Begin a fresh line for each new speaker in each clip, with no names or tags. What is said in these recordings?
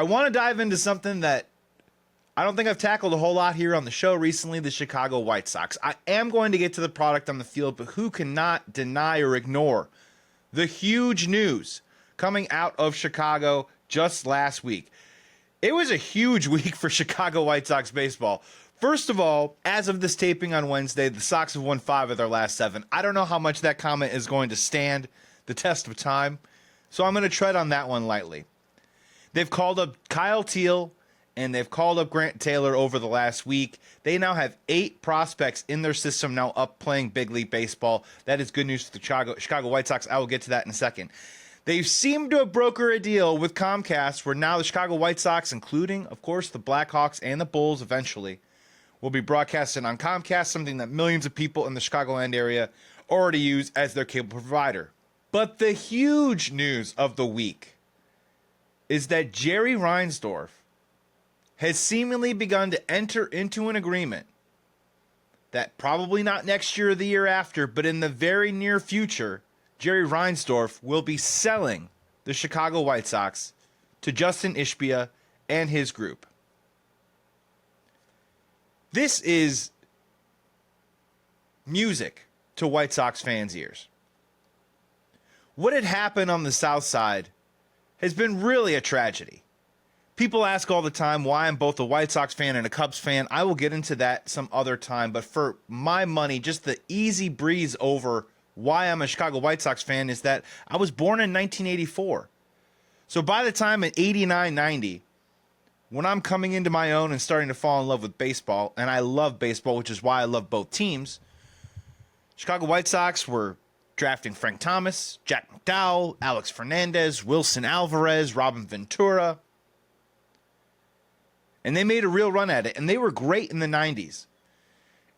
I want to dive into something that I don't think I've tackled a whole lot here on the show recently, the Chicago White Sox. I am going to get to the product on the field, but who cannot deny or ignore the huge news coming out of Chicago just last week? It was a huge week for Chicago White Sox baseball. First of all, as of this taping on Wednesday, the Sox have won 5 of their last 7. I don't know how much that comment is going to stand the test of time, so I'm going to tread on that one lightly. They've called up Kyle Teal, and they've called up Grant Taylor over the last week. They now have 8 prospects in their system now up playing big league baseball. That is good news for the Chicago White Sox. I will get to that in a second. They seem to have brokered a deal with Comcast where now the Chicago White Sox, including, of course, the Blackhawks and the Bulls eventually, will be broadcasted on Comcast, something that millions of people in the Chicagoland area already use as their cable provider. But the huge news of the week is that Jerry Reinsdorf has seemingly begun to enter into an agreement that probably not next year or the year after, but in the very near future, Jerry Reinsdorf will be selling the Chicago White Sox to Justin Ishbia and his group. This is music to White Sox fans' ears. What had happened on the South Side has been really a tragedy. People ask all the time why I'm both a White Sox fan and a Cubs fan. I will get into that some other time, but for my money, just the easy breeze over why I'm a Chicago White Sox fan is that I was born in 1984. So by the time at 89, 90, when I'm coming into my own and starting to fall in love with baseball, and I love baseball, which is why I love both teams, Chicago White Sox were drafting Frank Thomas, Jack McDowell, Alex Fernandez, Wilson Alvarez, Robin Ventura. And they made a real run at it, and they were great in the 90s.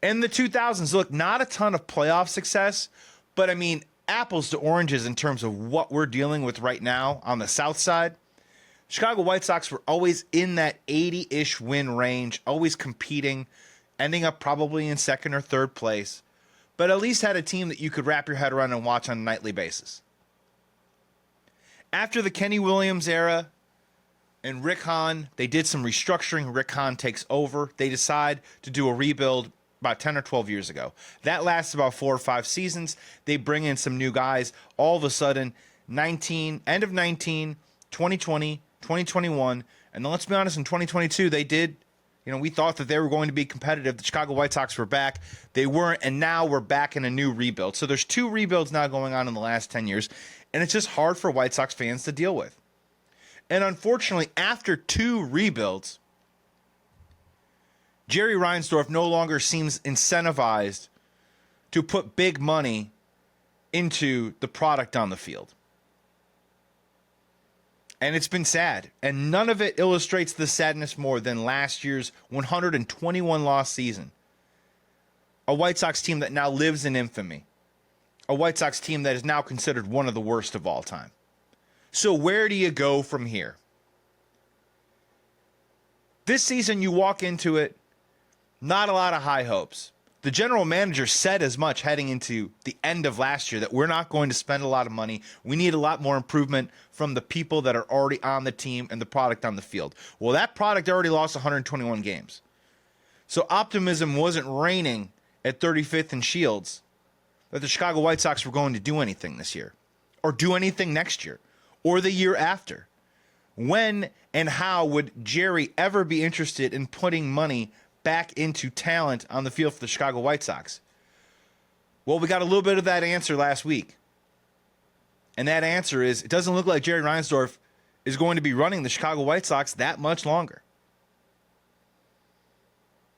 In the 2000s, look, not a ton of playoff success, but I mean, apples to oranges in terms of what we're dealing with right now on the South Side. Chicago White Sox were always in that 80-ish win range, always competing, ending up probably in second or third place, but at least had a team that you could wrap your head around and watch on a nightly basis. After the Kenny Williams era and Rick Hahn, they did some restructuring. Rick Hahn takes over. They decide to do a rebuild about 10 or 12 years ago. That lasts about 4 or 5 seasons. They bring in some new guys. All of a sudden, end of 19, 2020, 2021, and then let's be honest, in 2022, they did, we thought that they were going to be competitive. The Chicago White Sox were back. They weren't, and now we're back in a new rebuild. So there's 2 rebuilds now going on in the last 10 years, and it's just hard for White Sox fans to deal with. And unfortunately, after 2 rebuilds, Jerry Reinsdorf no longer seems incentivized to put big money into the product on the field. And it's been sad. And none of it illustrates the sadness more than last year's 121-loss season. A White Sox team that now lives in infamy. A White Sox team that is now considered one of the worst of all time. So where do you go from here? This season, you walk into it, not a lot of high hopes. The general manager said as much heading into the end of last year that we're not going to spend a lot of money. We need a lot more improvement from the people that are already on the team and the product on the field. Well, that product already lost 121 games. So optimism wasn't reigning at 35th and Shields that the Chicago White Sox were going to do anything this year or do anything next year or the year after. When and how would Jerry ever be interested in putting money back into talent on the field for the Chicago White Sox? Well, we got a little bit of that answer last week. And that answer is, it doesn't look like Jerry Reinsdorf is going to be running the Chicago White Sox that much longer.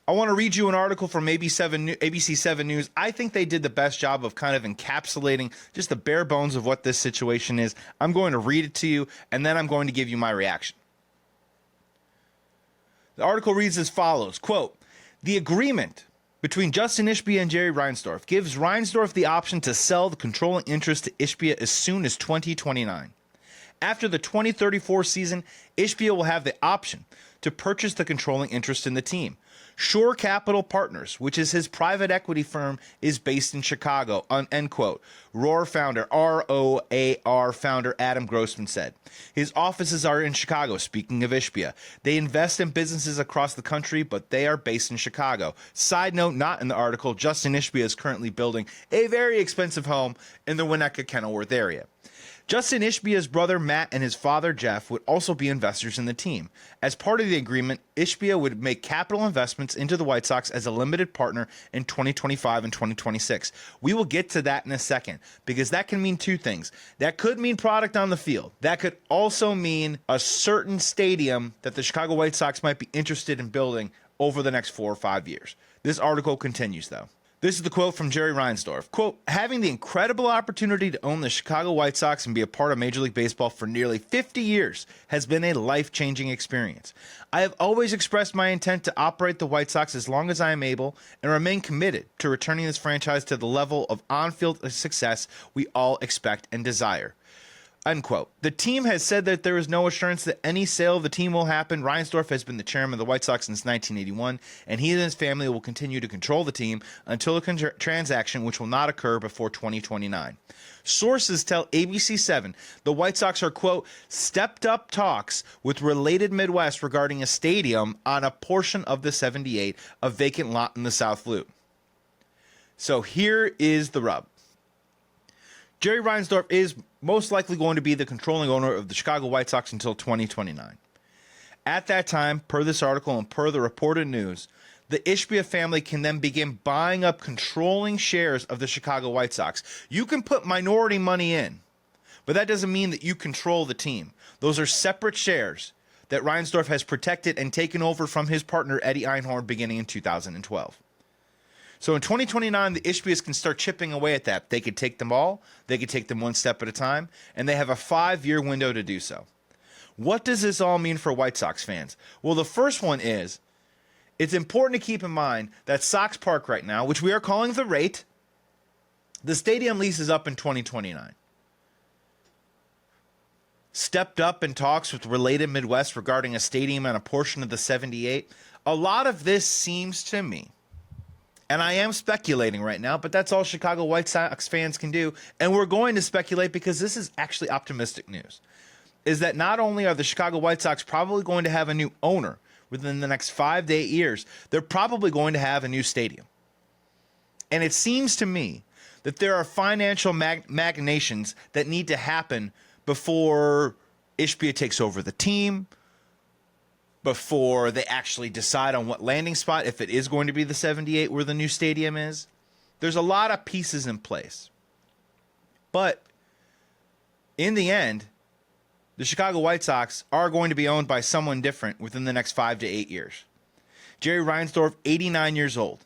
I want to read you an article from ABC 7 News. I think they did the best job of kind of encapsulating just the bare bones of what this situation is. I'm going to read it to you, and then I'm going to give you my reaction. The article reads as follows, quote, "The agreement between Justin Ishbia and Jerry Reinsdorf gives Reinsdorf the option to sell the controlling interest to Ishbia as soon as 2029. After the 2034 season, Ishbia will have the option to purchase the controlling interest in the team. Shore Capital Partners, which is his private equity firm, is based in Chicago," end quote. ROAR founder Adam Grossman said. His offices are in Chicago, speaking of Ishbia. They invest in businesses across the country, but they are based in Chicago. Side note, not in the article, Justin Ishbia is currently building a very expensive home in the Winnetka-Kenilworth area. Justin Ishbia's brother Matt and his father Jeff would also be investors in the team. As part of the agreement, Ishbia would make capital investments into the White Sox as a limited partner in 2025 and 2026. We will get to that in a second, because that can mean two things. That could mean product on the field. That could also mean a certain stadium that the Chicago White Sox might be interested in building over the next 4 or 5 years. This article continues, though. This is the quote from Jerry Reinsdorf. Quote, having the incredible opportunity to own the Chicago White Sox and be a part of Major League Baseball for nearly 50 years has been a life-changing experience. I have always expressed my intent to operate the White Sox as long as I am able and remain committed to returning this franchise to the level of on-field success we all expect and desire. Unquote. The team has said that there is no assurance that any sale of the team will happen. Reinsdorf has been the chairman of the White Sox since 1981, and he and his family will continue to control the team until a transaction which will not occur before 2029. Sources tell ABC7 the White Sox are, quote, stepped up talks with Related Midwest regarding a stadium on a portion of the 78, a vacant lot in the South Loop. So here is the rub. Jerry Reinsdorf is most likely going to be the controlling owner of the Chicago White Sox until 2029. At that time, per this article and per the reported news, the Ishbia family can then begin buying up controlling shares of the Chicago White Sox. You can put minority money in, but that doesn't mean that you control the team. Those are separate shares that Reinsdorf has protected and taken over from his partner Eddie Einhorn beginning in 2012. So in 2029, the Ishbias can start chipping away at that. They could take them all. They could take them one step at a time. And they have a 5-year window to do so. What does this all mean for White Sox fans? Well, the first one is, it's important to keep in mind that Sox Park right now, which we are calling the Rate, the stadium lease is up in 2029. Stepped up in talks with Related Midwest regarding a stadium on a portion of the 78. A lot of this seems to me, and I am speculating right now, but that's all Chicago White Sox fans can do. And we're going to speculate because this is actually optimistic news, is that not only are the Chicago White Sox probably going to have a new owner within the next 5 to 8 years, they're probably going to have a new stadium. And it seems to me that there are financial machinations that need to happen before Ishbia takes over the team, before they actually decide on what landing spot, if it is going to be the 78 where the new stadium is. There's a lot of pieces in place. But in the end, the Chicago White Sox are going to be owned by someone different within the next 5 to 8 years. Jerry Reinsdorf, 89 years old.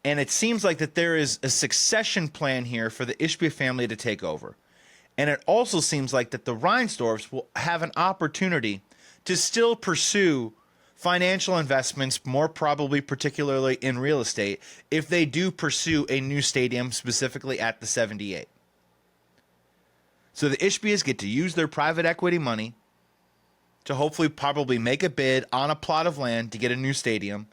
And it seems like that there is a succession plan here for the Ishbia family to take over. And it also seems like that the Reinsdorfs will have an opportunity to still pursue financial investments, more probably particularly in real estate, if they do pursue a new stadium specifically at the 78. So the Ishbias get to use their private equity money to hopefully probably make a bid on a plot of land to get a new stadium.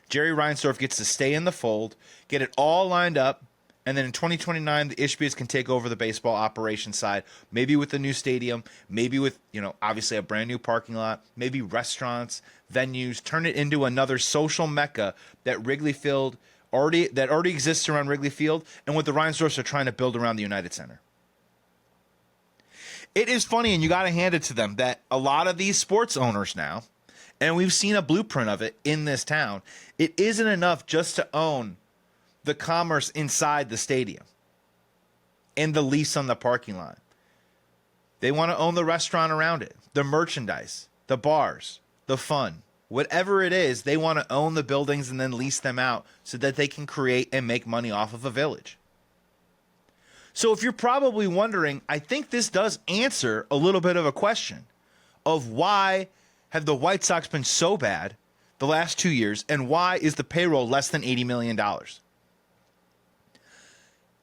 Jerry Reinsdorf gets to stay in the fold, get it all lined up, and then in 2029, the Ishbias can take over the baseball operation side, maybe with a new stadium, maybe with, obviously a brand new parking lot, maybe restaurants, venues, turn it into another social mecca that Wrigley Field already exists around Wrigley Field, and what the Reinsdorfs are trying to build around the United Center. It is funny, and you got to hand it to them, that a lot of these sports owners now, and we've seen a blueprint of it in this town, it isn't enough just to own the commerce inside the stadium and the lease on the parking lot. They want to own the restaurant around it, the merchandise, the bars, the fun. Whatever it is, they want to own the buildings and then lease them out so that they can create and make money off of a village. So if you're probably wondering, I think this does answer a little bit of a question of why have the White Sox been so bad the last 2 years, and why is the payroll less than $80 million?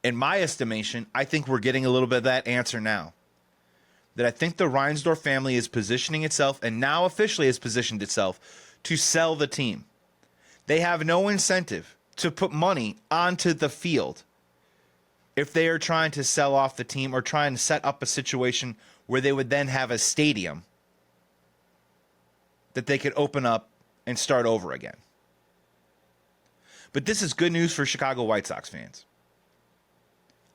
In my estimation, I think we're getting a little bit of that answer now. That I think the Reinsdorf family is positioning itself, and now officially has positioned itself, to sell the team. They have no incentive to put money onto the field if they are trying to sell off the team or trying to set up a situation where they would then have a stadium that they could open up and start over again. But this is good news for Chicago White Sox fans.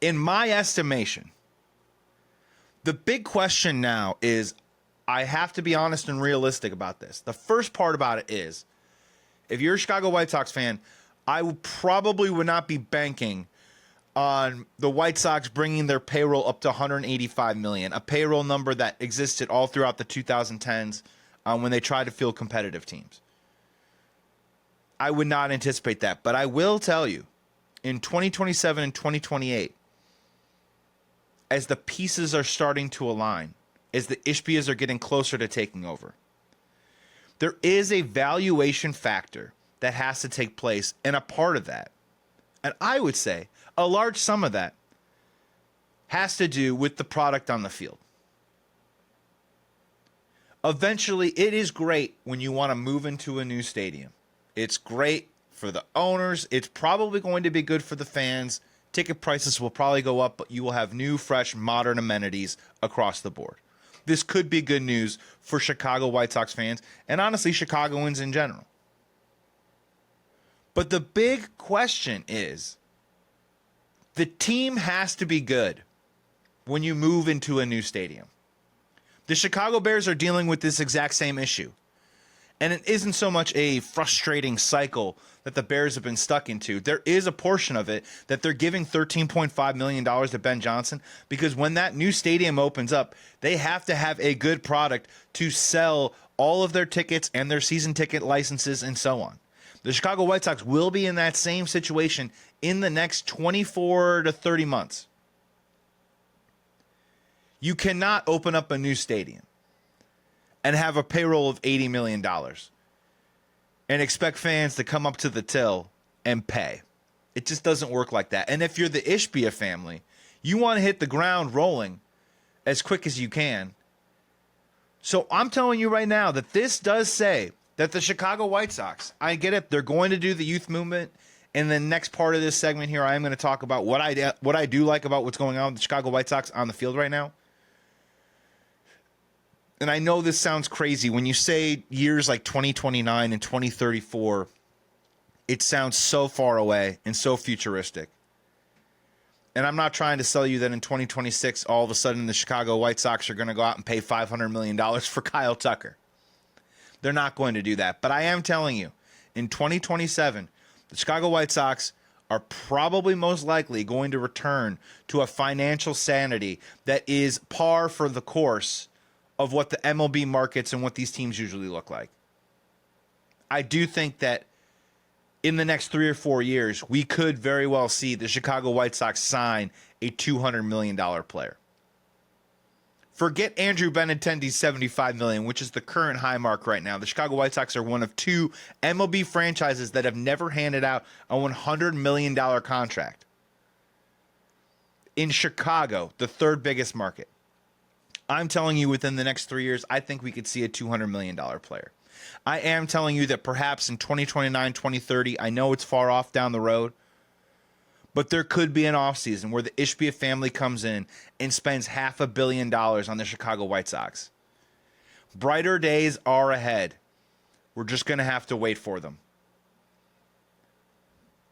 In my estimation, the big question now is, I have to be honest and realistic about this. The first part about it is, if you're a Chicago White Sox fan, I probably would not be banking on the White Sox bringing their payroll up to $185 million, a payroll number that existed all throughout the 2010s when they tried to field competitive teams. I would not anticipate that, but I will tell you, in 2027 and 2028, as the pieces are starting to align, as the Ishbias are getting closer to taking over, there is a valuation factor that has to take place, and a part of that, and I would say a large sum of that, has to do with the product on the field. Eventually, it is great when you want to move into a new stadium. It's great for the owners. It's probably going to be good for the fans. Ticket prices will probably go up, but you will have new, fresh, modern amenities across the board. This could be good news for Chicago White Sox fans and honestly Chicagoans in general. But the big question is, the team has to be good when you move into a new stadium. The Chicago Bears are dealing with this exact same issue. And it isn't so much a frustrating cycle that the Bears have been stuck into. There is a portion of it that they're giving $13.5 million to Ben Johnson because when that new stadium opens up, they have to have a good product to sell all of their tickets and their season ticket licenses and so on. The Chicago White Sox will be in that same situation in the next 24 to 30 months. You cannot open up a new stadium and have a payroll of $80 million and expect fans to come up to the till and pay. It just doesn't work like that. And if you're the Ishbia family, you want to hit the ground rolling as quick as you can. So I'm telling you right now that this does say that the Chicago White Sox, I get it, they're going to do the youth movement. In the next part of this segment here, I am going to talk about what I do like about what's going on with the Chicago White Sox on the field right now. And I know this sounds crazy. When you say years like 2029 and 2034, it sounds so far away and so futuristic. And I'm not trying to sell you that in 2026, all of a sudden the Chicago White Sox are going to go out and pay $500 million for Kyle Tucker. They're not going to do that. But I am telling you, in 2027, the Chicago White Sox are probably most likely going to return to a financial sanity that is par for the course of what the MLB markets and what these teams usually look like. I do think that in the next 3 or 4 years, we could very well see the Chicago White Sox sign a $200 million player. Forget Andrew Benintendi's $75 million, which is the current high mark right now. The Chicago White Sox are one of 2 MLB franchises that have never handed out a $100 million contract. In Chicago, the 3rd biggest market. I'm telling you within the next 3 years, I think we could see a $200 million player. I am telling you that perhaps in 2029, 2030, I know it's far off down the road, but there could be an offseason where the Ishbia family comes in and spends $500 million on the Chicago White Sox. Brighter days are ahead. We're just going to have to wait for them.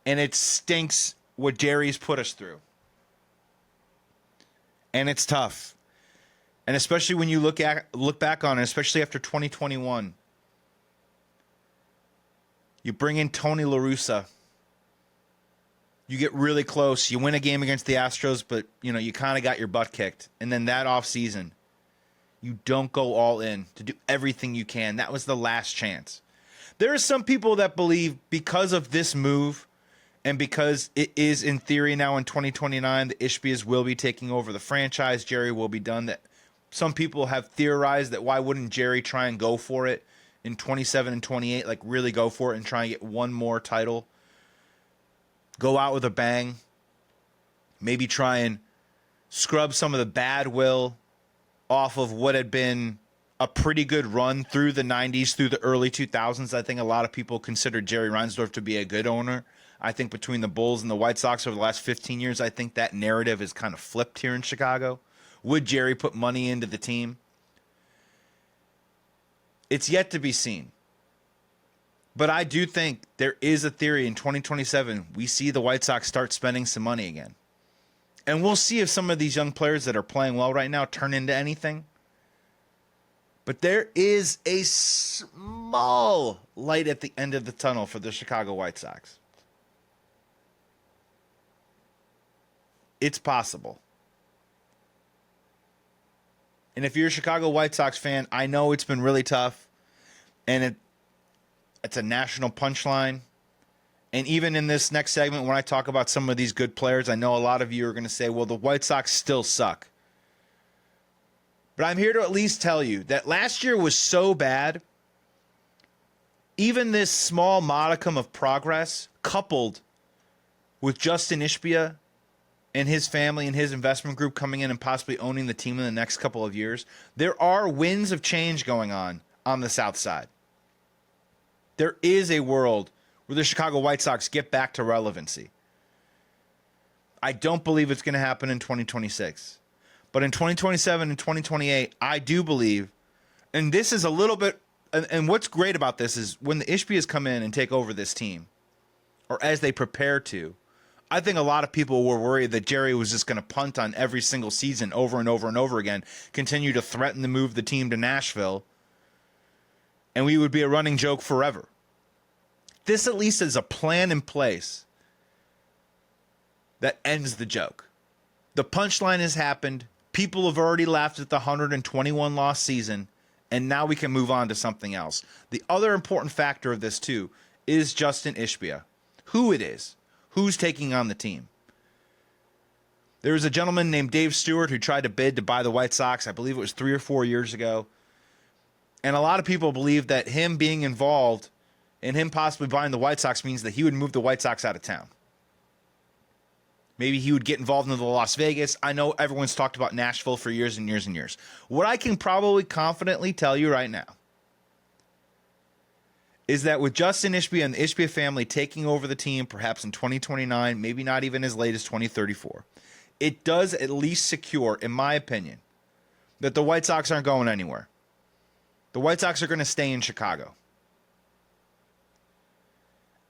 And it stinks what Jerry's put us through. And it's tough. And especially when you look back on it, especially after 2021, you bring in Tony La Russa. You get really close. You win a game against the Astros, but you kind of got your butt kicked. And then that offseason, you don't go all in to do everything you can. That was the last chance. There are some people that believe because of this move and because it is in theory now in 2029, the Ishbias will be taking over the franchise. Jerry will be done. That some people have theorized that why wouldn't Jerry try and go for it in 27 and 28, like really go for it and try and get one more title. Go out with a bang. Maybe try and scrub some of the bad will off of what had been a pretty good run through the 90s, through the early 2000s. I think a lot of people considered Jerry Reinsdorf to be a good owner. I think between the Bulls and the White Sox over the last 15 years, I think that narrative is kind of flipped here in Chicago. Would Jerry put money into the team? It's yet to be seen. But I do think there is a theory in 2027, we see the White Sox start spending some money again. And we'll see if some of these young players that are playing well right now turn into anything. But there is a small light at the end of the tunnel for the Chicago White Sox. It's possible. And if you're a Chicago White Sox fan, I know it's been really tough. And it's a national punchline. And even in this next segment, when I talk about some of these good players, I know a lot of you are going to say, well, the White Sox still suck. But I'm here to at least tell you that last year was so bad. Even this small modicum of progress, coupled with Justin Ishbia and his family and his investment group coming in and possibly owning the team in the next couple of years, there are winds of change going on the South Side. There is a world where the Chicago White Sox get back to relevancy. I don't believe it's going to happen in 2026. But in 2027 and 2028, I do believe, and this is a little bit, and what's great about this is when the Ishbias come in and take over this team, or as they prepare to, I think a lot of people were worried that Jerry was just going to punt on every single season over and over and over again, continue to threaten to move the team to Nashville, and we would be a running joke forever. This at least is a plan in place that ends the joke. The punchline has happened. People have already laughed at the 121 loss season, and now we can move on to something else. The other important factor of this, too, is Justin Ishbia. Who it is. Who's taking on the team. There was a gentleman named Dave Stewart who tried to bid to buy the White Sox. I believe it was 3 or 4 years ago. And a lot of people believe that him being involved and him possibly buying the White Sox means that he would move the White Sox out of town. Maybe he would get involved in the Las Vegas. I know everyone's talked about Nashville for years and years and years. What I can probably confidently tell you right now is that with Justin Ishbia and the Ishbia family taking over the team, perhaps in 2029, maybe not even as late as 2034, it does at least secure, in my opinion, that the White Sox aren't going anywhere. The White Sox are going to stay in Chicago.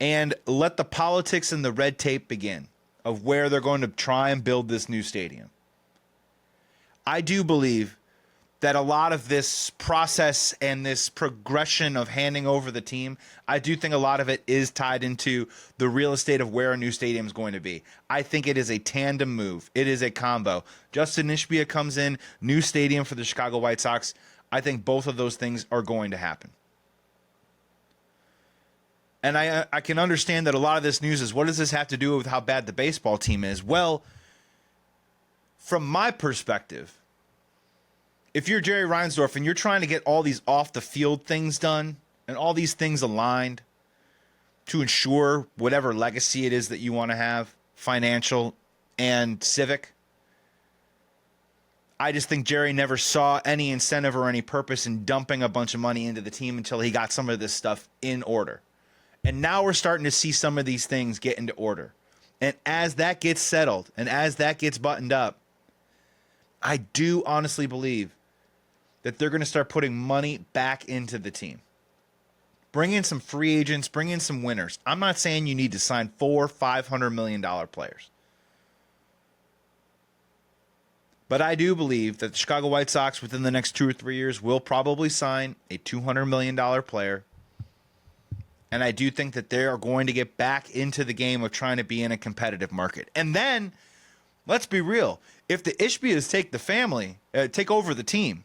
And let the politics and the red tape begin of where they're going to try and build this new stadium. I do believe that a lot of this process and this progression of handing over the team, I do think a lot of it is tied into the real estate of where a new stadium is going to be. I think it is a tandem move. It is a combo. Justin Ishbia comes in, new stadium for the Chicago White Sox. I think both of those things are going to happen. And I can understand that a lot of this news is, what does this have to do with how bad the baseball team is? Well, from my perspective, if you're Jerry Reinsdorf and you're trying to get all these off-the-field things done and all these things aligned to ensure whatever legacy it is that you want to have, financial and civic, I just think Jerry never saw any incentive or any purpose in dumping a bunch of money into the team until he got some of this stuff in order. And now we're starting to see some of these things get into order. And as that gets settled and as that gets buttoned up, I do honestly believe that they're going to start putting money back into the team. Bring in some free agents, bring in some winners. I'm not saying you need to sign $400-500 million players. But I do believe that the Chicago White Sox within the next 2 or 3 years will probably sign a $200 million player. And I do think that they are going to get back into the game of trying to be in a competitive market. And then, let's be real. If the Ishbias take over the team,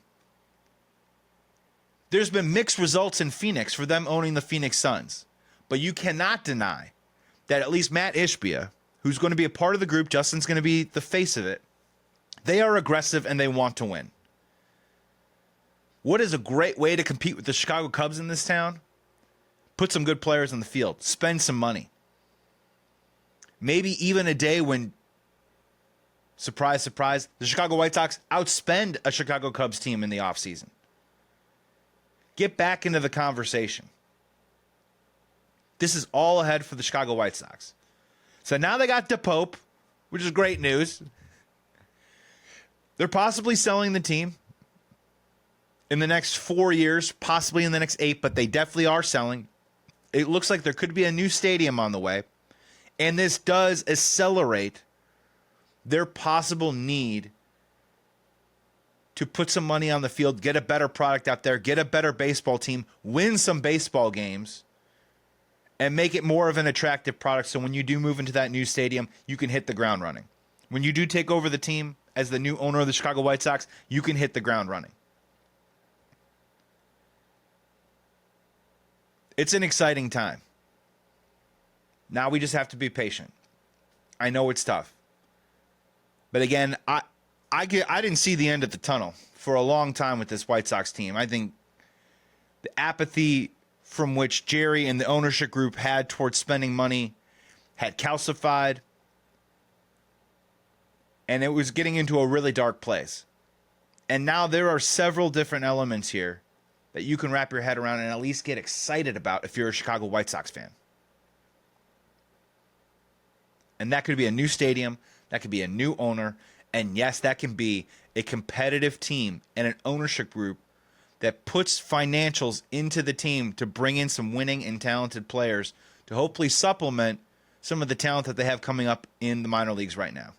there's been mixed results in Phoenix for them owning the Phoenix Suns. But you cannot deny that at least Matt Ishbia, who's going to be a part of the group, Justin's going to be the face of it, they are aggressive and they want to win. What is a great way to compete with the Chicago Cubs in this town? Put some good players on the field. Spend some money. Maybe even a day when, surprise, surprise, the Chicago White Sox outspend a Chicago Cubs team in the offseason. Get back into the conversation. This is all ahead for the Chicago White Sox. So now they got DePope, which is great news. They're possibly selling the team in the next 4 years, possibly in the next 8, but they definitely are selling. It looks like there could be a new stadium on the way. And this does accelerate their possible need to put some money on the field, get a better product out there, get a better baseball team, win some baseball games, and make it more of an attractive product so when you do move into that new stadium, you can hit the ground running. When you do take over the team as the new owner of the Chicago White Sox, you can hit the ground running. It's an exciting time. Now we just have to be patient. I know it's tough. But again, I didn't see the end of the tunnel for a long time with this White Sox team. I think the apathy from which Jerry and the ownership group had towards spending money had calcified, and it was getting into a really dark place. And now there are several different elements here that you can wrap your head around and at least get excited about if you're a Chicago White Sox fan. And that could be a new stadium, that could be a new owner, and yes, that can be a competitive team and an ownership group that puts financials into the team to bring in some winning and talented players to hopefully supplement some of the talent that they have coming up in the minor leagues right now.